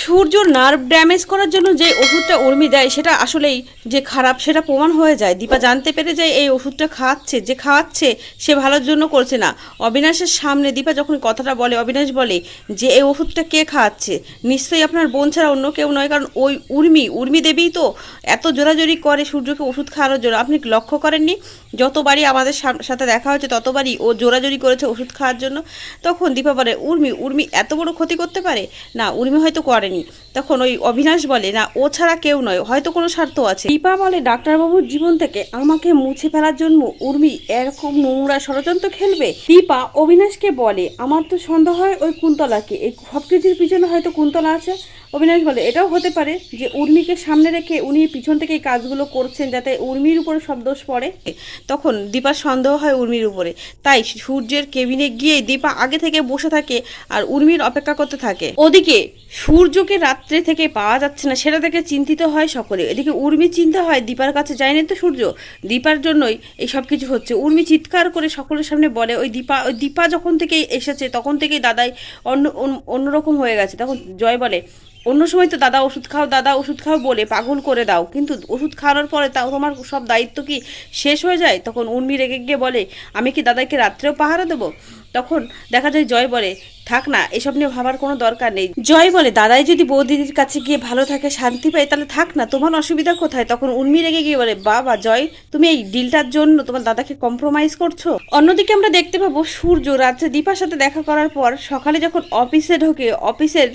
সূর্যর nerve damage করার জন্য যে ওষুধটা উর্মি দেয় সেটা আসলেই যে খারাপ সেটা প্রমাণ হয়ে যায়। দীপা জানতে পেরে যায় এই ওষুধটা খাওয়াচ্ছে সে ভালোর জন্য করছে না। অবিনাশের সামনে দীপা যখন কথাটা বলে, অবিনাশ বলে যে এই ওষুধটা কে খাওয়াচ্ছে, নিশ্চয়ই আপনার বোন ছাড়া অন্য কেউ নয়, কারণ ওই উর্মি দেবী তো এত জোরাজোরি করে সূর্যকে ওষুধ খাওয়ানোর জন্য। আপনি লক্ষ্য করেননি যতবারই আমাদের সাথে দেখা হয়েছে ততবারই ও জোরাজোরি করেছে ওষুধ খাওয়ার জন্য। তখন দীপা বলে উর্মি এত বড় ক্ষতি করতে পারে না, উর্মি হয়তো করেনি। তখন ওই অবিনাশ বলে না, ও ছাড়া কেউ নয়, হয়তো কোনো স্বার্থ আছে। দীপা বলে ডাক্তারবাবুর জীবন থেকে আমাকে মুছে ফেলার জন্য উর্মি এরকম নোংরা ষড়যন্ত্র খেলবে। দীপা অবিনাশকে বলে আমার তো সন্দেহ হয় ওই কুন্তলাকে, এই সব কিছুর পিছনে হয়তো কুন্তলা আছে। অবিনাশ বলে এটাও হতে পারে যে উর্মিকে সামনে রেখে উনি পিছন থেকে এই কাজগুলো করছেন যাতে উর্মির উপরে সব দোষ পড়ে। তখন দীপার সন্দেহ হয় উর্মির উপরে, তাই সূর্যের কেবিনে গিয়ে দীপা আগে থেকে বসে থাকে আর উর্মির অপেক্ষা করতে থাকে। ওদিকে সূর্যকে রাত্রে থেকে পাওয়া যাচ্ছে না সেটা থেকে চিন্তিত হয় সকলে। এদিকে উর্মি চিন্তা হয় দীপার কাছে যায়নি তো সূর্য, দীপার জন্যই এই সব কিছু হচ্ছে। উর্মি চিৎকার করে সকলের সামনে বলে ওই দীপা যখন থেকে এসেছে তখন থেকেই দাদাই অন্যরকম হয়ে গেছে। তখন জয় বলে অন্য সময় তো দাদা ওষুধ খাও বলে পাগল করে দাও, কিন্তু ওষুধ খাওয়ানোর পরে তাও তোমার সব দায়িত্ব কি শেষ হয়ে যায়? তখন উর্মি রেগে গিয়ে বলে আমি কি দাদাকে রাত্রেও পাহারা দেবো? তখন দেখা যায় জয় বলে থাক না, এসব নিয়ে ভাবার কোনো দরকার নেই। জয় বলে দাদাই যদি বৌদিদির কাছে গিয়ে ভালো থাকে, শান্তি পায়, তাহলে থাক না, তোমার অসুবিধা কোথায়? তখন উর্মি রেগে গিয়ে বলে বাবা জয়, তুমি এই ডিলটার জন্য তোমার দাদাকে কম্প্রোমাইজ করছো। অন্যদিকে আমরা দেখতে পাবো সূর্য রাত্রে দীপার সাথে দেখা করার পর সকালে যখন অফিসে ঢোকে, অফিসের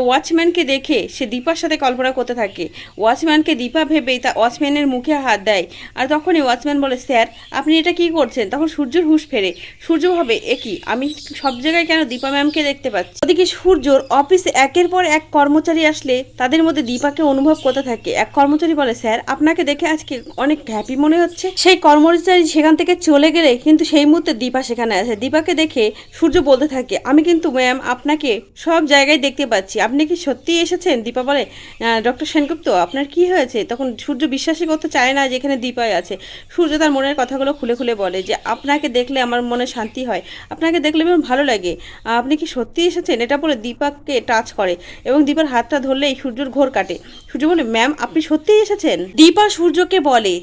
ওয়াচম্যানকে দেখে সে দীপার সাথে কল্পনা করতে থাকে। ওয়াচম্যানকে দীপা ভেবেই তা ওয়াচম্যানের মুখে হাত দেয়। আর তখনই ওয়াচম্যান বলে স্যার আপনি এটা কি করছেন? তখন সূর্যের হুঁশ ফেরে। সূর্য ভাবে একই, আমি সব জায়গায় কেন দীপা ম্যামকে দেখতে পাচ্ছি। ওদিকে সূর্যর অফিসে একের পর এক কর্মচারী আসলে তাদের মধ্যে দীপাকে অনুভব করতে থাকে। এক কর্মচারী বলে স্যার আপনাকে দেখে আজকে অনেক হ্যাপি মনে হচ্ছে। সেই কর্মচারী সেখান থেকে চলে গেলে কিন্তু সেই মুহূর্তে দীপা সেখানে আসে। দীপাকে দেখে সূর্য বলতে থাকে আমি কিন্তু ম্যাম আপনাকে সব জায়গায় দেখতে পাচ্ছি, আপনি কি সত্যি এসেছেন? দীপা বলে ডক্টর সেনগুপ্ত আপনার কি হয়েছে? তখন সূর্য বিশ্বাসই করতে চায় না যে এখানে দীপাই আছে। সূর্য তার মনের কথাগুলো খুলে খুলে বলে যে আপনাকে দেখলে আমার মনে শান্তি হয়, আপনাকে দেখলে আমার ভালো লাগে, আপনি কি সত্যি এসেছেন? এটা বলে দীপাকে টাচ করে এবং দীপার হাতটা ধরলেই সূর্যর ঘোর কাটে। সূর্য বলে ম্যাম আপনি সত্যিই এসেছেন? দীপা সূর্যকে বলে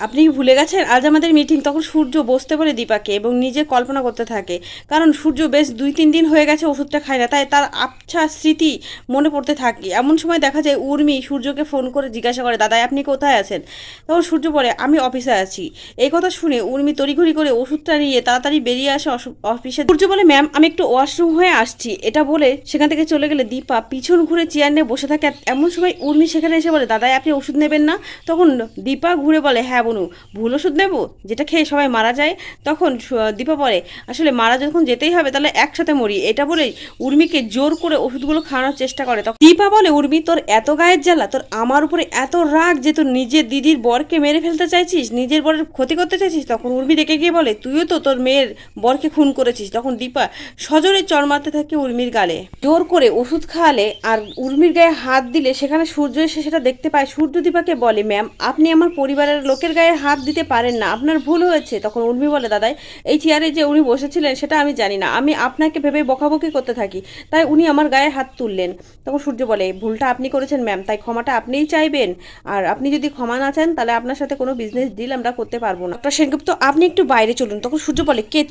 আপনি ভুলে গেছেন আজ আমাদের মিটিং। তখন সূর্য বসতে বলে দীপাকে এবং নিজে কল্পনা করতে থাকে, কারণ সূর্য বেশ 2-3 দিন হয়ে গেছে ওষুধটা খায় না, তাই তার আবছা স্মৃতি মনে পড়তে থাকে। এমন সময় দেখা যায় উর্মি সূর্যকে ফোন করে জিজ্ঞাসা করে দাদা আপনি কোথায় আছেন? তখন সূর্য বলে আমি অফিসে আছি। এই কথা শুনে উর্মি তড়িঘড়ি করে ওষুধটা নিয়ে তাড়াতাড়ি বেরিয়ে আসে অফিসে। সূর্য বলে ম্যাম আমি একটু ওয়াশরুম হয়ে আসছি, এটা বলে সেখান থেকে চলে গেলে দীপা পিছন ঘুরে চেয়ার নিয়ে বসে থাকে। এমন সময় উর্মি সেখানে এসে বলে দাদা আপনি ওষুধ নেবেন না? তখন দীপা ঘুরে বলে হ্যাঁ বনু, ভুল ওষুধ নেবো যেটা খেয়ে সবাই মারা যায়? তখন দীপা বলে আসলে মারা যখন যেতেই হবে তাহলে একসাথে মরি, এটা বলেই উর্মিকে জোর করে ওষুধগুলো খাওয়ানোর চেষ্টা করে। তখন দীপা বলে উর্মি তোর এত গায়ের জ্বালা, তোর আমার উপরে এত রাগ যে তোর নিজের দিদির বরকে মেরে ফেলতে চাইছিস, নিজের বরের ক্ষতি করতে চাইছিস। তখন উর্মি রেগে গিয়ে বলে তুইও তো তোর মেয়ের বরকে খুন করেছিস। তখন দীপা সজোরে চড় মারতে থাকে উর্মির গালে। জোর করে ওষুধ খাওয়ালে আর উর্মির গায়ে হাত দিলে সেখানে সূর্য এসে সেটা দেখতে পায়। সূর্য দীপাকে বলে ম্যাম আপনি আমার পরিবারের লোকের গায়ে হাত দিতে পারেন না, আপনার ভুল হয়েছে। তখন উর্মি বলে দাদাই এই চেয়ারে যে উনি বসেছিলেন সেটা আমি জানি না, আমি আপনাকে ভেবে বকাবকি করতে থাকি, তাই উনি আমার গায়ে হাত তুললেন। তখন সূর্য বলে ভুলটা আপনি করেছেন ম্যাম, তাই ক্ষমাটা আপনিই চাইবেন, আর আপনি যদি ক্ষমা না চান তাহলে আপনার সাথে কোনো বিজনেস ডিল আমরা করতে পারবো না। ডক্টর সেনগুপ্ত আপনি একটু বাইরে চলুন। তখন সূর্য বলে কে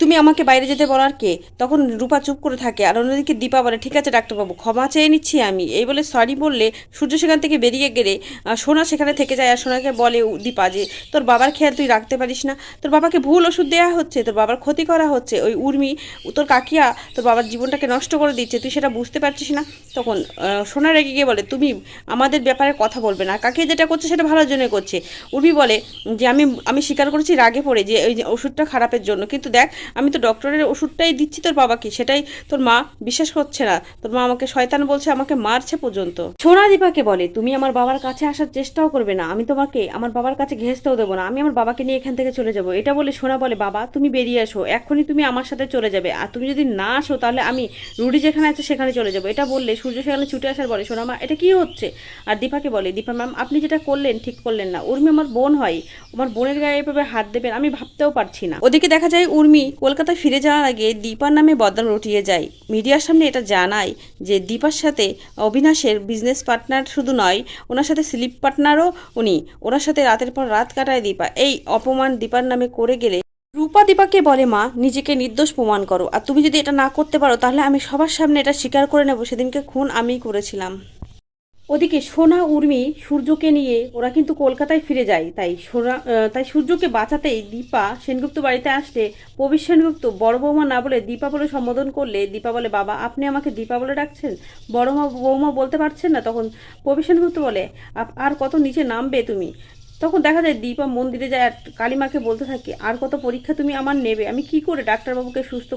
তুমি আমাকে বাইরে যেতে বলার কে? তখন রূপা চুপ করে থাকে আর অন্যদিকে দীপা বলে ঠিক আছে ডাক্তারবাবু ক্ষমা চেয়ে নিচ্ছি আমি। এই বলে সরি বললে সূর্য সেখান থেকে বেরিয়ে গেলে সোনা সেখানে থেকে যায় আর সোনাকে বলে দীপা যে তোর বাবার খেয়াল তুই রাখতে পারিস না, তোর বাবাকে ভুল ওষুধ দেওয়া হচ্ছে, তোর বাবার ক্ষতি করা হচ্ছে, ওই উর্মি তোর কাকিয়া তোর বাবার জীবনটাকে নষ্ট করে দিচ্ছে, তুই সেটা বুঝতে পারছিস না। তখন সোনা রেগে গিয়ে বলে তুমি আমাদের ব্যাপারে কথা বলবে না, কাকিয়া যেটা করছে সেটা ভালোর জন্য করছে। উর্মি বলে যে আমি স্বীকার করেছি রাগে পড়ে যে ওই ওষুধটা খারাপের জন্য, কিন্তু দেখ আমি তো ডক্টরের ওষুধটাই দিচ্ছি তোর বাবাকে, সেটাই তোর মা বিশ্বাস করছে না, তোর মা আমাকে শয়তান বলছে, আমাকে মারছে পর্যন্ত। সোনা দীপাকে বলে তুমি আমার বাবার কাছে আসার চেষ্টাও করবে না, আমি তোমাকে আমার বাবার কাছে ঘেঁষতেও দেবো না, আমি আমার বাবাকে নিয়ে এখান থেকে চলে যাবো। এটা বলে সোনা বলে বাবা তুমি বেরিয়ে আসো, এখনই তুমি আমার সাথে চলে যাবে, আর তুমি যদি না আসো তাহলে আমি রুডি যেখানে আছে সেখানে চলে যাবো। এটা বললে সূর্য সেখানে ছুটে আসার বলে সোনা মা এটা কি হচ্ছে? আর দীপাকে বলে দীপা ম্যাম আপনি যেটা করলেন ঠিক করলেন না, উর্মি আমার বোন হয়, আমার বোনের গায়ে এভাবে হাত দেবেন আমি ভাবতেও পারছি না। ওদিকে দেখা যায় উর্মি কলকাতায় ফিরে যাওয়ার আগে দীপার নামে বদনাম রটিয়ে যায়। মিডিয়ার সামনে এটা জানায় যে দীপার সাথে অবিনাশের বিজনেস পার্টনার শুধু নয়, ওনার সাথে স্লিপ পার্টনারও উনি। ওনার সাথে রাতের পর রাত কাটায় দীপা। এই অপমান দীপার নামে করে গেলে রূপা দীপাকে বলে, মা নিজেকে নির্দোষ প্রমাণ করো, আর তুমি যদি এটা না করতে পারো তাহলে আমি সবার সামনে এটা স্বীকার করে নেব সেদিনকে খুন আমিই করেছিলাম। ওদিকে সোনা উর্মি সূর্যকে নিয়ে ওরা কিন্তু কলকাতায় ফিরে যায়। তাই সূর্যকে বাঁচাতেই দীপা সেনগুপ্ত বাড়িতে আসলে প্রবীর সেনগুপ্ত বড় বৌমা না বলে দীপা বলে সম্বোধন করলে দীপা বলে, বাবা আপনি আমাকে দীপা বলে ডাকছেন, বড় বৌমা বলতে পারছেন না? তখন প্রবীর সেনগুপ্ত বলে, আর কত নিচে নামবে তুমি? তখন দেখা যায় দীপা মন্দিরে যায় আর কালীমাকে বলতে থাকে, আর কত পরীক্ষা তুমি আমার নেবে, আমি কি করে ডাক্তারবাবুকে সুস্থ